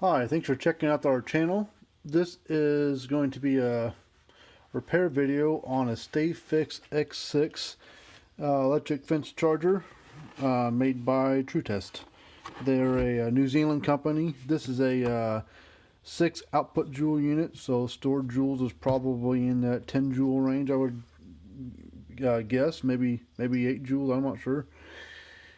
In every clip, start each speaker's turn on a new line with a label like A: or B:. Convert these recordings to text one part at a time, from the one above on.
A: Hi, thanks for checking out our channel. This is going to be a repair video on a Stafix X6 electric fence charger made by TrueTest. They're a New Zealand company. This is a 6 output joule unit, so stored joules is probably in that 10 joule range, I would guess. Maybe 8 joules, I'm not sure.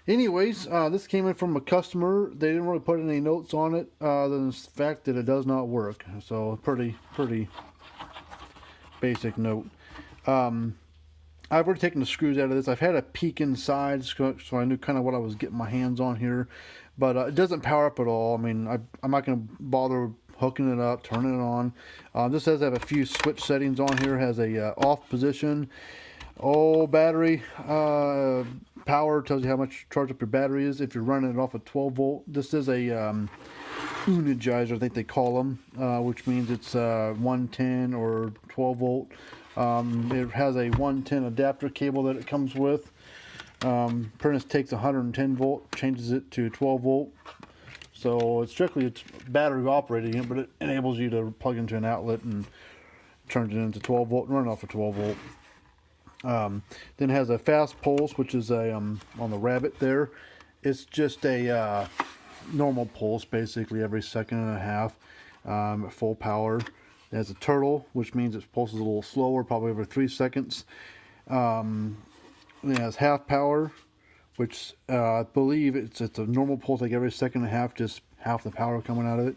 A: Anyways, this came in from a customer. They didn't really put any notes on it other than the fact that it does not work. So pretty basic note. I've already taken the screws out of this. I've had a peek inside, so I knew kind of what I was getting my hands on here. But it doesn't power up at all. I mean, I'm not going to bother hooking it up, turning it on. This does have a few switch settings on here. It has a off position. Battery power tells you how much charge up your battery is if you're running it off a 12 volt. This is a energizer, I think they call them, which means it's 110 or 12 volt. It has a 110 adapter cable that it comes with. Prentice takes 110 volt, changes it to 12 volt. So it's battery operating it, but it enables you to plug into an outlet and turns it into 12 volt and run off a 12 volt. Then it has a fast pulse, which is a on the rabbit there. It's just a normal pulse, basically every second and a half at full power. It has a turtle, which means it pulses a little slower, probably every 3 seconds. Then it has half power, which I believe it's a normal pulse like every second and a half, just half the power coming out of it.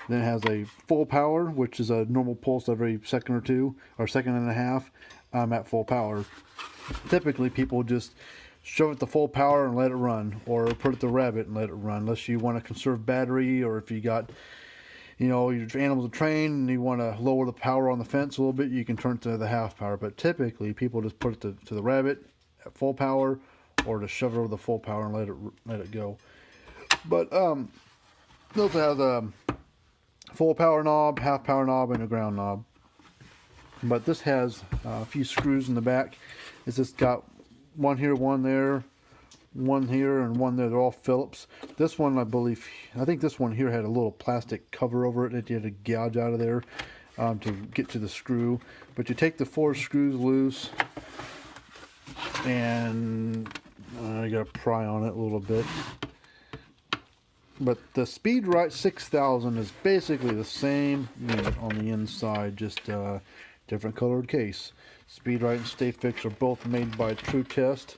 A: Then it has a full power, which is a normal pulse every second or two, or second and a half at full power. Typically, people just shove it to full power and let it run, or put it to rabbit and let it run, unless you want to conserve battery, or if you got, your animals are trained and you want to lower the power on the fence a little bit, you can turn it to the half power. But typically, people just put it to the rabbit at full power, or just shove it over the full power and let it go. But it also has a full power knob, half power knob, and a ground knob. But this has a few screws in the back. It's just got one here, one there, one here, and one there. They're all Phillips. This one, I think this one here had a little plastic cover over it that you had to gouge out of there to get to the screw. But you take the 4 screws loose, and you got to pry on it a little bit. But the Speedrite 6000 is basically the same unit on the inside, just different colored case. Speedrite and Stafix are both made by TrueTest.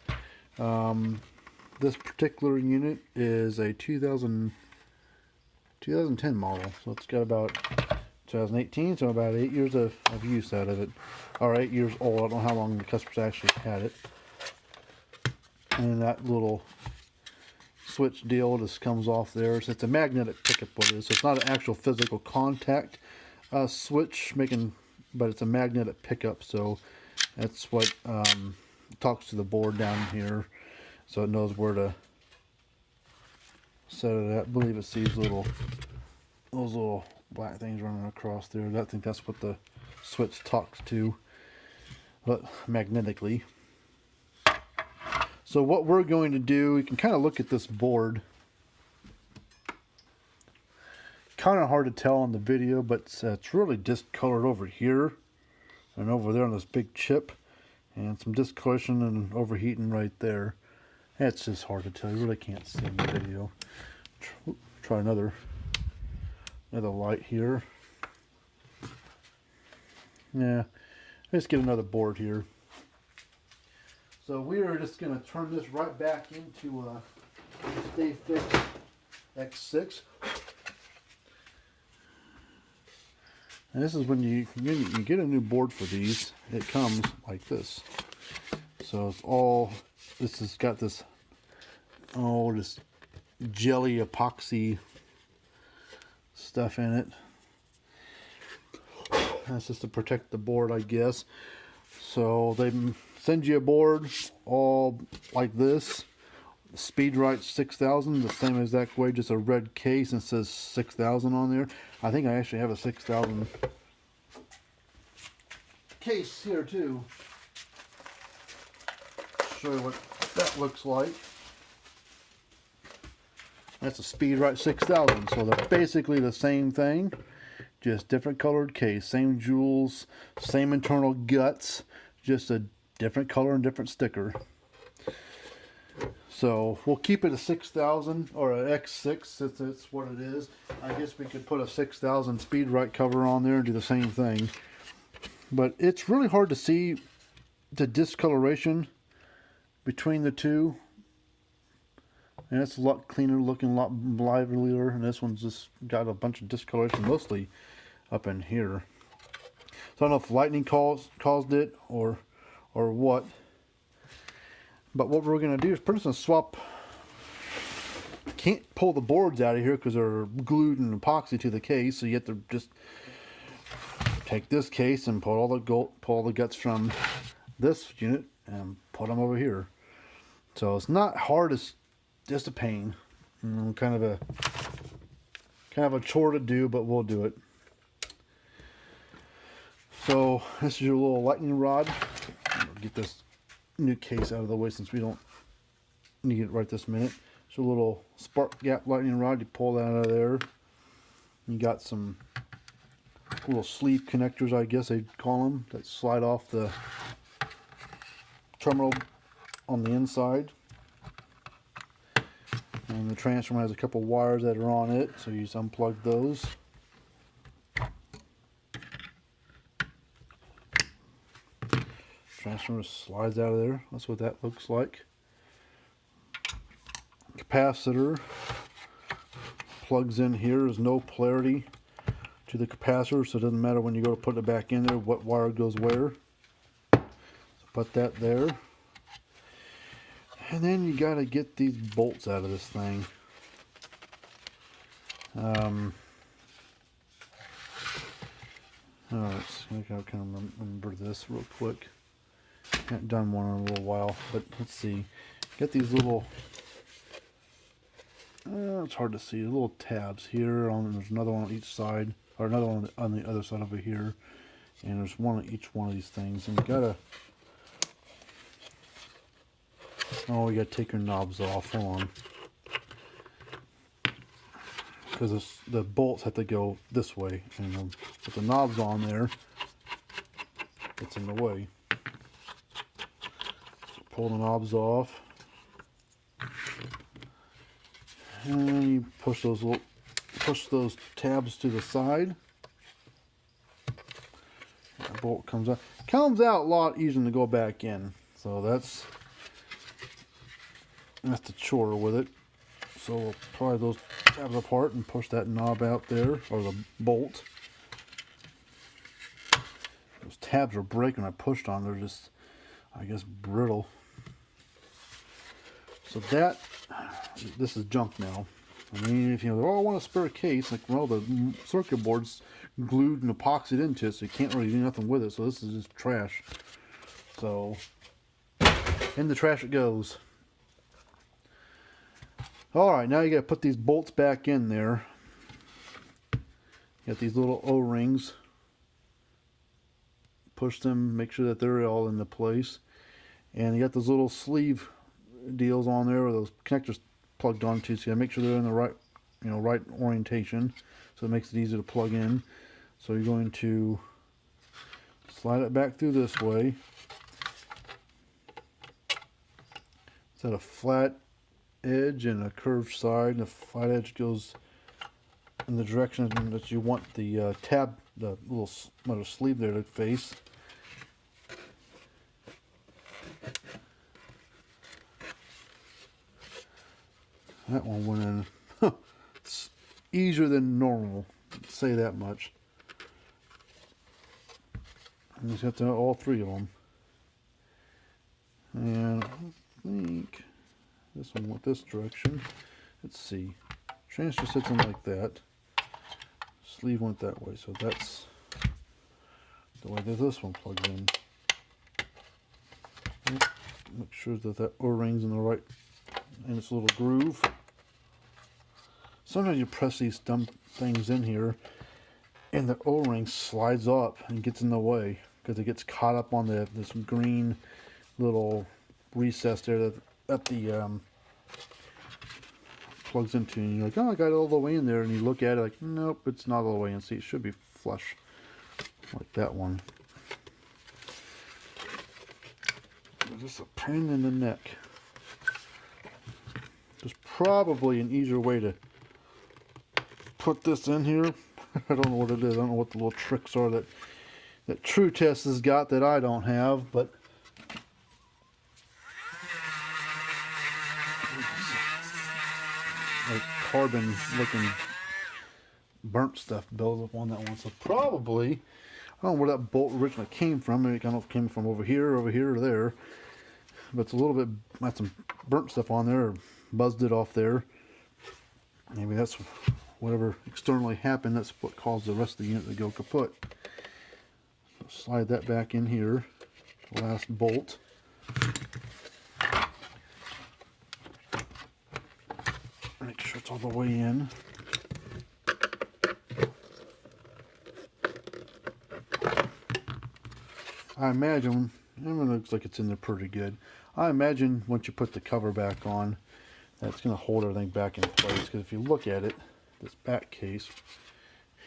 A: This particular unit is a 2010 model, so it's got about 2018, so about 8 years of use out of it. Or 8 years old. I don't know how long the customers actually had it. And that little switch deal just comes off there. So it's a magnetic pickup with it, so it's not an actual physical contact switch, but it's a magnetic pickup, so that's what talks to the board down here, so it knows where to set it at. I believe it's those little black things running across there. I think that's what the switch talks to, but magnetically. So what we're going to do, you can kind of look at this board. Kind of hard to tell on the video, but it's really discolored over here and over there on this big chip, and some discoloration and overheating right there. It's just hard to tell. You really can't see in the video. Try another light here. Yeah, let's get another board here. So we are just going to turn this right back into a Stafix X6. And this is when you get a new board for these. It comes like this. So this has got this jelly epoxy stuff in it. That's just to protect the board, I guess. So they send you a board all like this. Speedrite 6000, the same exact way, just a red case, and it says 6000 on there. I think I actually have a 6000 case here too. Show you what that looks like. That's a Speedrite 6000, so they're basically the same thing, just different colored case, same jewels, same internal guts, just a different color and different sticker. So we'll keep it a 6000 or an X6 since it's what it is. I guess we could put a 6000 Speedrite cover on there and do the same thing. But it's really hard to see the discoloration between the two. And it's a lot cleaner looking, a lot livelier. And this one's just got a bunch of discoloration, mostly up in here. So I don't know if lightning caused it or what. But what we're going to do is pretty much swap. Can't pull the boards out of here because they're glued and epoxy to the case. So you have to just take this case and pull all the guts from this unit and put them over here. So it's not hard, it's just a pain. You know, kind of a chore to do, but we'll do it. So this is your little lightning rod. Get this new case out of the way since we don't need it right this minute. So a little spark gap lightning rod, you pull that out of there. You got some little sleeve connectors, I guess they'd call them, that slide off the terminal on the inside. And the transformer has a couple wires that are on it, so you just unplug those. Transformer slides out of there. That's what that looks like. Capacitor plugs in here. There's no polarity to the capacitor, so it doesn't matter when you go to put it back in there what wire goes where. So put that there. And then you got to get these bolts out of this thing. Alright, so I kind of remember this real quick. Haven't done one in a little while, but let's see. Get these little, it's hard to see, little tabs here. There's another one on each side, or another one on the other side over here. And there's one on each one of these things. And you gotta, oh, you gotta take your knobs off. Hold on. Because the bolts have to go this way. And with the knobs on there, it's in the way. Pull the knobs off, and you push those tabs to the side. The bolt comes out. Comes out a lot easier to go back in. So that's the chore with it. So we'll pry those tabs apart and push that knob out there, or the bolt. Those tabs are breaking. I pushed on. They're just, I guess, brittle. So this is junk now. I mean, if you know, oh, I want a spare case, like, well, the circuit board's glued and epoxied into it, so you can't really do nothing with it. So this is just trash. So in the trash it goes. All right, now you got to put these bolts back in there. Got these little O-rings. Push them, make sure that they're all into place, and you got those little sleeve deals on there, or those connectors plugged onto, so you gotta make sure they're in the right, right orientation, so it makes it easy to plug in. So you're going to slide it back through this way. It's at a flat edge and a curved side, and the flat edge goes in the direction that you want the tab, the little sleeve there to face. That one went in. It's easier than normal, I'd say that much. You just have to have all three of them. And I think this one went this direction. Let's see. Transfer sits in like that. Sleeve went that way, so that's the way that this one plugs in. Make sure that that O-ring's in the right, in its little groove. Sometimes you press these dumb things in here and the O-ring slides up and gets in the way because it gets caught up on this green little recess there at the plugs into, and you're like, oh, I got it all the way in there, and you look at it like, nope, it's not all the way in. See, it should be flush like that one. Just a pain in the neck. There's probably an easier way to put this in here. I don't know what it is. I don't know what the little tricks are that True Test has got that I don't have, but like carbon looking burnt stuff builds up on that one. So probably, I don't know where that bolt originally came from. Maybe I don't know if it came from over here, or there. But it's a little bit, got some burnt stuff on there, or buzzed it off there. Maybe that's whatever externally happened. That's what caused the rest of the unit to go kaput. So slide that back in here. Last bolt. Make sure it's all the way in. I imagine, it looks like it's in there pretty good. I imagine once you put the cover back on, that's going to hold everything back in place. Because if you look at it, this back case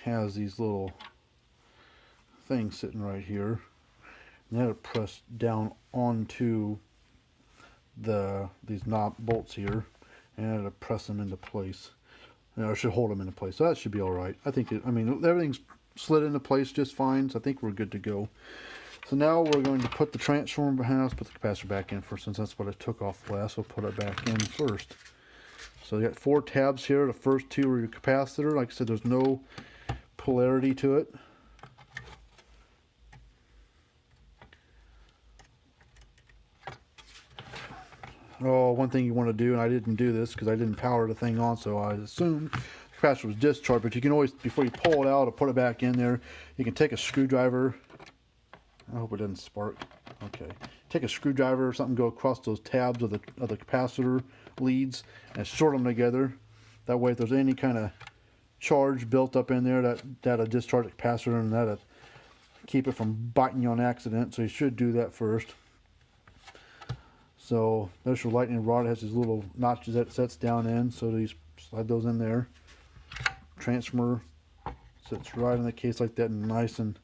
A: has these little things sitting right here. And that'll press down onto these knob bolts here, and it'll press them into place. And it should hold them into place. So that should be all right. I think I mean, everything's slid into place just fine. So I think we're good to go. So now we're going to put the transformer behind us, put the capacitor back in first, since that's what I took off last. We'll put it back in first. So you got 4 tabs here. The first 2 are your capacitor. Like I said, there's no polarity to it. Oh, one thing you want to do, and I didn't do this because I didn't power the thing on, so I assumed the capacitor was discharged, but you can always, before you pull it out or put it back in there, you can take a screwdriver. I hope it doesn't spark. Okay. Take a screwdriver or something, go across those tabs of the capacitor leads and short them together. That way, if there's any kind of charge built up in there, that'll discharge the capacitor, and that'll keep it from biting you on accident. So you should do that first. So there's your lightning rod. It has these little notches that it sets down in. So you slide those in there. Transformer sits right in the case like that, and nice and,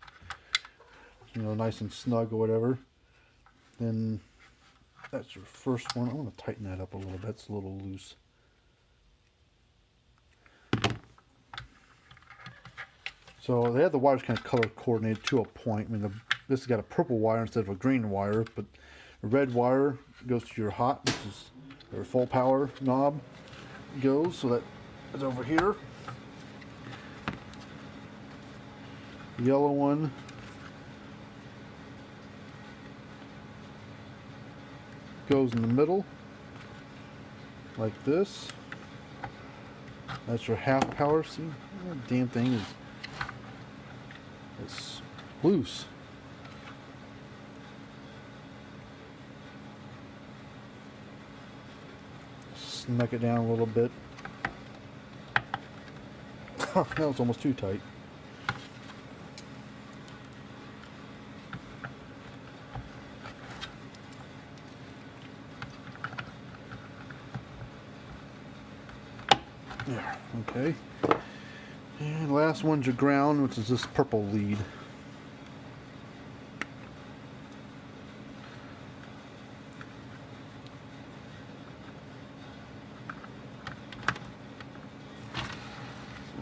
A: you know, nice and snug or whatever. Then that's your first one. I want to tighten that up a little bit. It's a little loose. So they have the wires kind of color coordinated to a point. I mean, this has got a purple wire instead of a green wire, but the red wire goes to your hot, which is where full power knob goes. So that is over here. The yellow one goes in the middle like this. That's your half power. See, that damn thing is it's loose. Snuck it down a little bit. Now it's almost too tight. There, okay. And last one's your ground, which is this purple lead.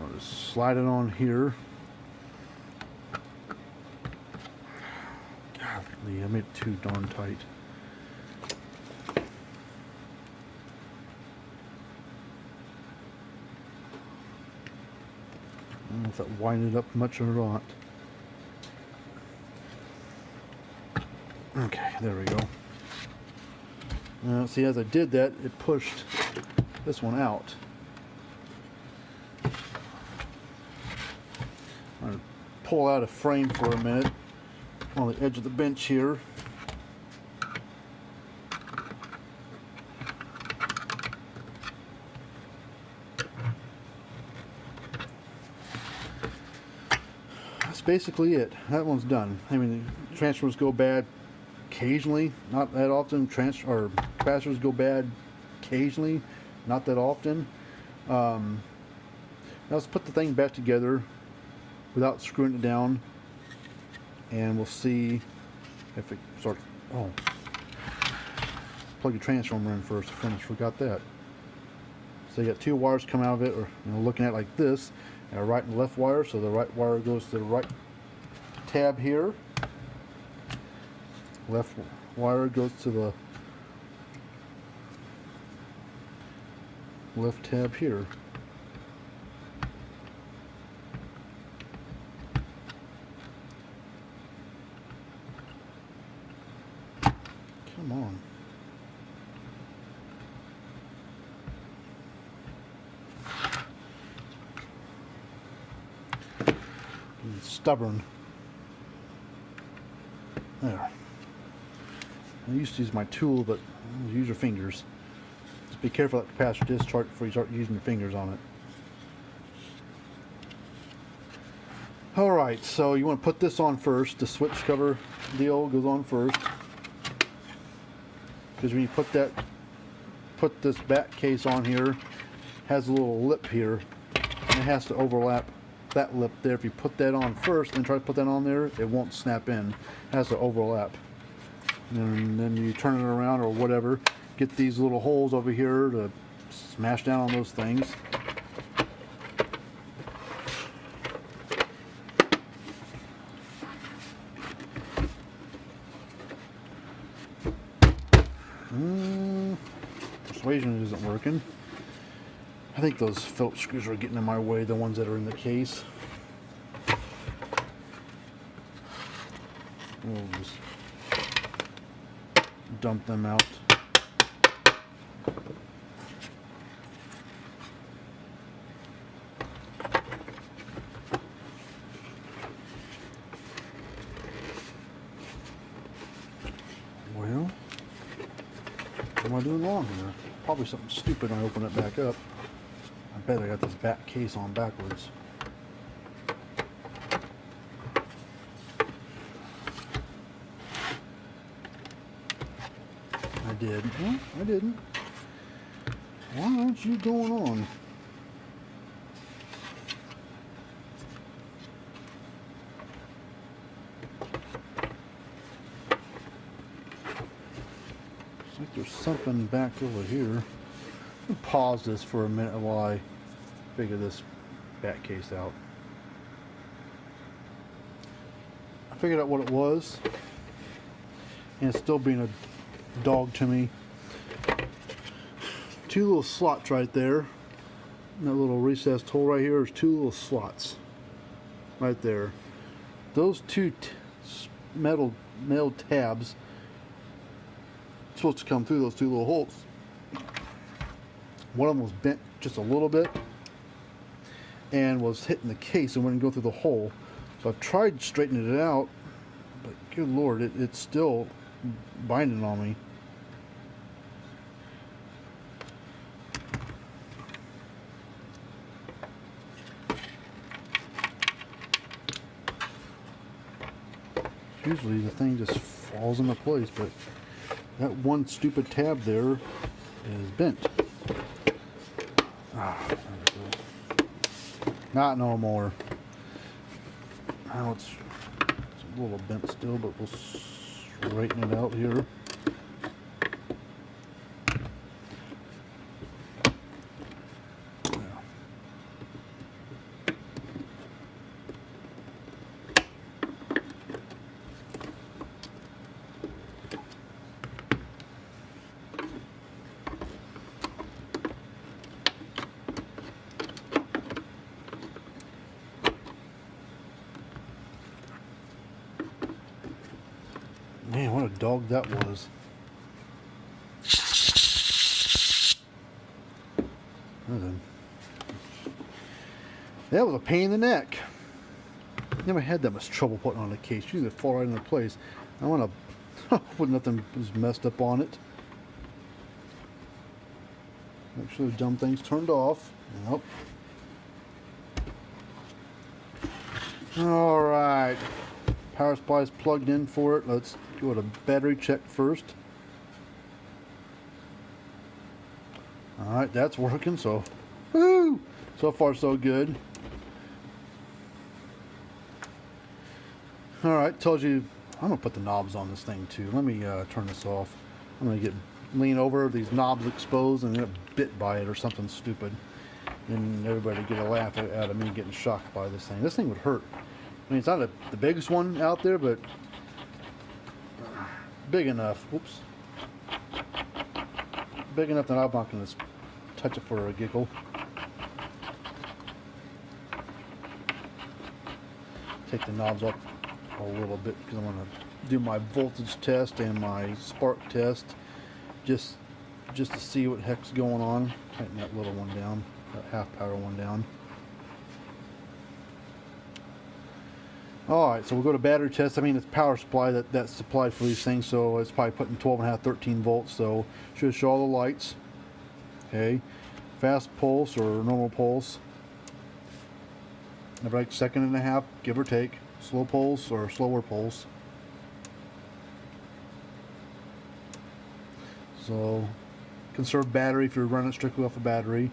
A: I'll just slide it on here. Golly, I made it too darn tight. I don't know if that winded up much or not. Okay, there we go. Now, see, as I did that, it pushed this one out. I'm going to pull out a frame for a minute on the edge of the bench here. Basically it. That one's done. I mean, transfers go bad occasionally, not that often. Capacitors go bad occasionally, not that often. Now let's put the thing back together without screwing it down, and we'll see if it starts. Oh, plug your transformer in first. I almost forgot that. So you got two wires coming out of it, or looking at it like this, and a right and left wire. So the right wire goes to the right tab here. Left wire goes to the left tab here. Come on. Being stubborn. There. I used to use my tool, but use your fingers. Just be careful of that capacitor discharge before you start using your fingers on it. Alright, so you want to put this on first. The switch cover deal goes on first. Because when you put this back case on here, it has a little lip here, and it has to overlap that lip there. If you put that on first and try to put that on there, it won't snap in. It has to overlap. And then you turn it around or whatever, get these little holes over here to smash down on those things. Persuasion isn't working. I think those Phillips screws are getting in my way, the ones that are in the case. We'll just dump them out. Well, what am I doing wrong here? Probably something stupid when I open it back up. I bet I got this back case on backwards. I did. Well, I didn't. Why aren't you going on? Looks like there's something back over here. I'll pause this for a minute while I figure this back case out. I figured out what it was, and it's still being a dog to me. Two little slots right there. That little recessed hole right here is two little slots right there. Those two metal tabs are supposed to come through those two little holes. One of them was bent just a little bit and was hitting the case and wouldn't go through the hole. So I've tried straightening it out, but good lord, it's still binding on me. Usually the thing just falls into place, but that one stupid tab there is bent. Ah, there we go. Not no more. Now it's a little bent still, but we'll straighten it out here. Man, what a dog that was. That was a pain in the neck. Never had that much trouble putting on a case. Usually they fall right into place. I want to put nothing was messed up on it. Make sure the dumb thing's turned off. Nope. Alright. Power supply is plugged in for it. Let's do a battery check first. Alright, that's working, so Woo! So far so good. Alright, tells you, I'm going to put the knobs on this thing too. Let me turn this off. I'm going to lean over, these knobs exposed, and get bit by it or something stupid. And everybody get a laugh out of me getting shocked by this thing. This thing would hurt. I mean, it's not the biggest one out there, but big enough. Whoops. Big enough that I'm not going to touch it for a giggle. Take the knobs off a little bit because I'm going to do my voltage test and my spark test just to see what heck's going on. Tighten that little one down, that half power one down. Alright, so we'll go to battery test. I mean, it's power supply that's supplied for these things, so it's probably putting 12.5, 13 volts, so should show all the lights. Okay, fast pulse or normal pulse, every like second and a half, give or take. Slow pulse or slower pulse. So, conserve battery if you're running strictly off a battery.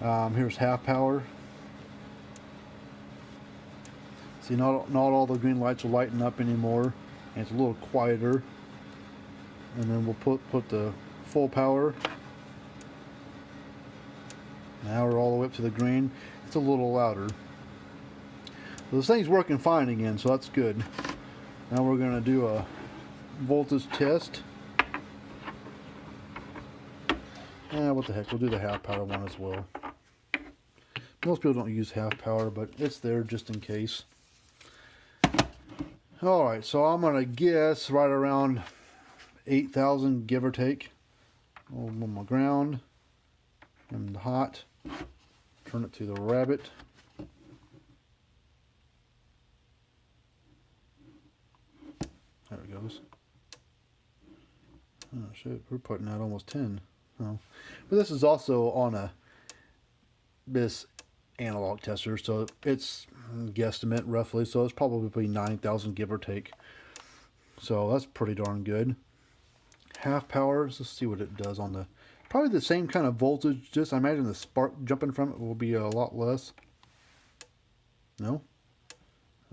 A: Here's half power. See, not all the green lights are lighting up anymore, and it's a little quieter. And then we'll put the full power. Now we're all the way up to the green. It's a little louder. So this thing's working fine again, so that's good. Now we're going to do a voltage test. What the heck, we'll do the half power one as well. Most people don't use half power, but it's there just in case. Alright, so I'm going to guess right around 8,000, give or take. On my ground. And hot. Turn it to the rabbit. There it goes. Oh shit, we're putting out almost 10. Oh. But this is also on this analog tester, so it's guesstimate roughly, so it's probably 9,000 give or take. So that's pretty darn good. Half power, let's see what it does on the, probably the same kind of voltage, just I imagine the spark jumping from it will be a lot less. No?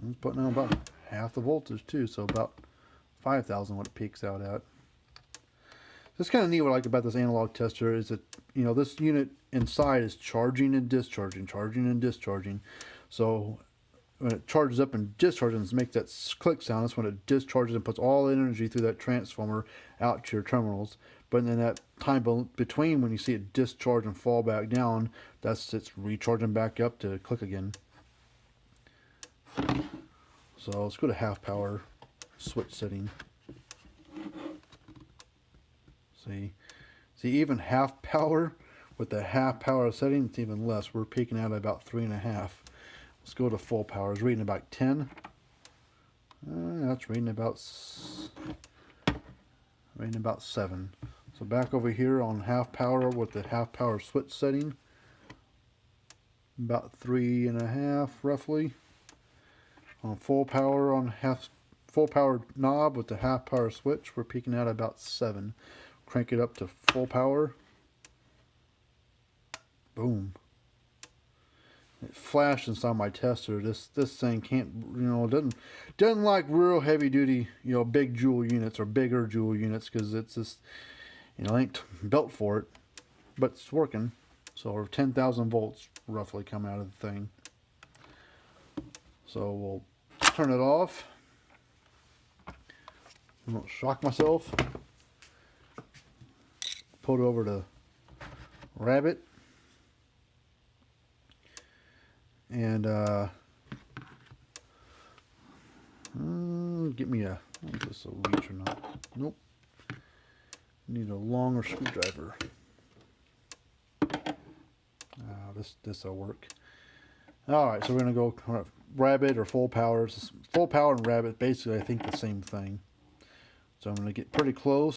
A: It's putting out about half the voltage too, so about 5,000 what it peaks out at. That's kind of neat. What I like about this analog tester is that, you know, this unit inside is charging and discharging, charging and discharging. So when it charges up and discharges, it makes that click sound. That's when it discharges and puts all the energy through that transformer out to your terminals. But then that time between when you see it discharge and fall back down, that's it's recharging back up to click again. So let's go to half power switch setting. See, even half power with the half power setting, it's even less. We're peaking out at about 3.5. Let's go to full power. It's reading about 10. That's reading about 7. So back over here on half power with the half power switch setting, about 3.5 roughly. On full power on full power knob with the half power switch, we're peaking out at about 7. Crank it up to full power. Boom. It flashed inside my tester. This thing can't, you know, doesn't like real heavy duty, you know, big joule units or bigger joule units, because it's just, you know, ain't built for it. But it's working. So 10,000 volts roughly come out of the thing. So we'll turn it off. I won't shock myself. Put it over to rabbit. And get me a, is this a reach or not? Nope. Need a longer screwdriver. This will work. Alright, so we're gonna go rabbit or full power. Full power and rabbit, basically I think the same thing. So I'm gonna get pretty close.